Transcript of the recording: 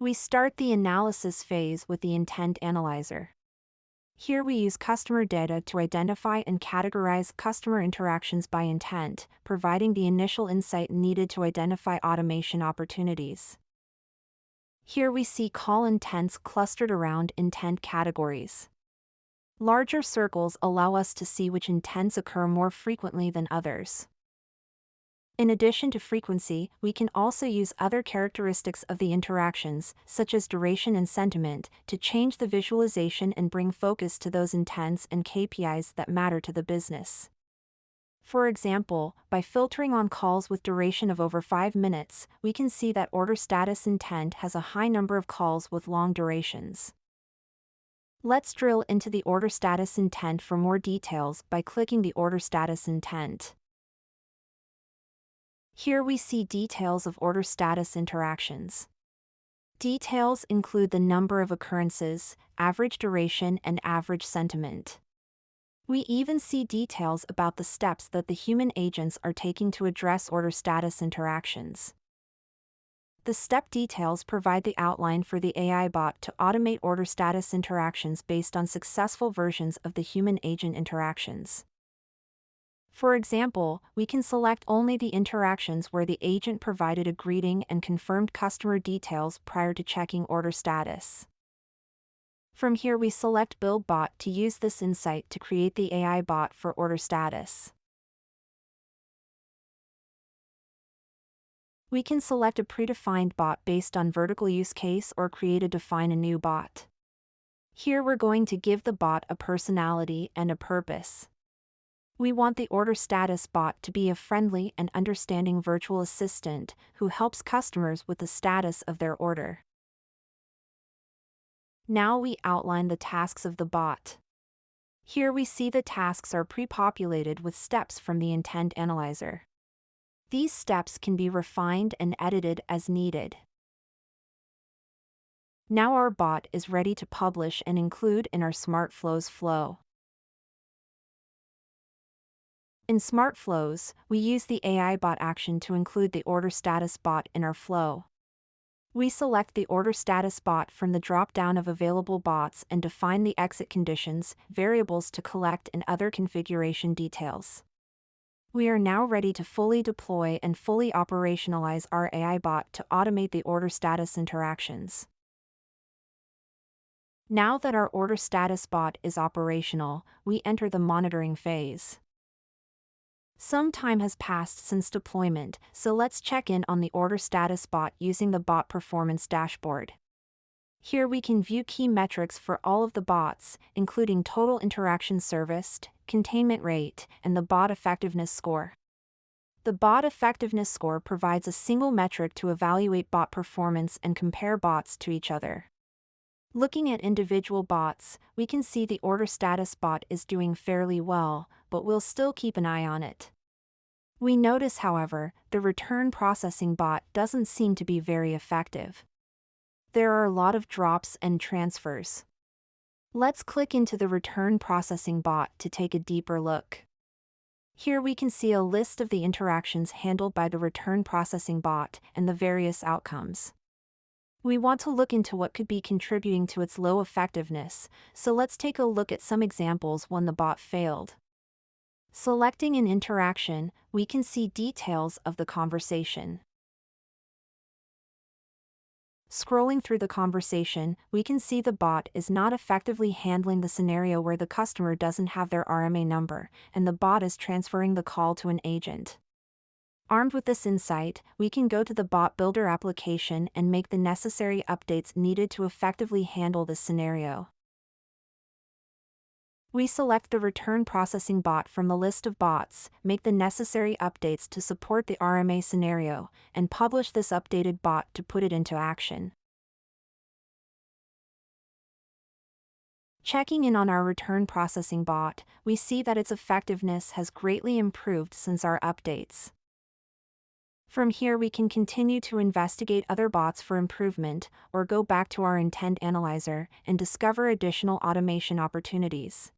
We start the analysis phase with the intent analyzer. Here we use customer data to identify and categorize customer interactions by intent, providing the initial insight needed to identify automation opportunities. Here we see call intents clustered around intent categories. Larger circles allow us to see which intents occur more frequently than others. In addition to frequency, we can also use other characteristics of the interactions, such as duration and sentiment, to change the visualization and bring focus to those intents and KPIs that matter to the business. For example, by filtering on calls with duration of over 5 minutes, we can see that order status intent has a high number of calls with long durations. Let's drill into the order status intent for more details by clicking the order status intent. Here we see details of order status interactions. Details include the number of occurrences, average duration, and average sentiment. We even see details about the steps that the human agents are taking to address order status interactions. The step details provide the outline for the AI bot to automate order status interactions based on successful versions of the human agent interactions. For example, we can select only the interactions where the agent provided a greeting and confirmed customer details prior to checking order status. From here we select Build Bot to use this insight to create the AI bot for order status. We can select a predefined bot based on vertical use case or create a define a new bot. Here we're going to give the bot a personality and a purpose. We want the order status bot to be a friendly and understanding virtual assistant who helps customers with the status of their order. Now we outline the tasks of the bot. Here we see the tasks are pre-populated with steps from the intent analyzer. These steps can be refined and edited as needed. Now our bot is ready to publish and include in our SmartFlows flow. In SmartFlows, we use the AI bot action to include the order status bot in our flow. We select the order status bot from the drop-down of available bots and define the exit conditions, variables to collect, and other configuration details. We are now ready to fully deploy and fully operationalize our AI bot to automate the order status interactions. Now that our order status bot is operational, we enter the monitoring phase. Some time has passed since deployment, so let's check in on the order status bot using the bot performance dashboard. Here we can view key metrics for all of the bots, including total interactions serviced, containment rate, and the bot effectiveness score. The bot effectiveness score provides a single metric to evaluate bot performance and compare bots to each other. Looking at individual bots, we can see the order status bot is doing fairly well, but we'll still keep an eye on it. We notice, however, the return processing bot doesn't seem to be very effective. There are a lot of drops and transfers. Let's click into the return processing bot to take a deeper look. Here we can see a list of the interactions handled by the return processing bot and the various outcomes. We want to look into what could be contributing to its low effectiveness, so let's take a look at some examples when the bot failed. Selecting an interaction, we can see details of the conversation. Scrolling through the conversation, we can see the bot is not effectively handling the scenario where the customer doesn't have their RMA number, and the bot is transferring the call to an agent. Armed with this insight, we can go to the Bot Builder application and make the necessary updates needed to effectively handle this scenario. We select the return processing bot from the list of bots, make the necessary updates to support the RMA scenario, and publish this updated bot to put it into action. Checking in on our return processing bot, we see that its effectiveness has greatly improved since our updates. From here we can continue to investigate other bots for improvement, or go back to our intent analyzer and discover additional automation opportunities.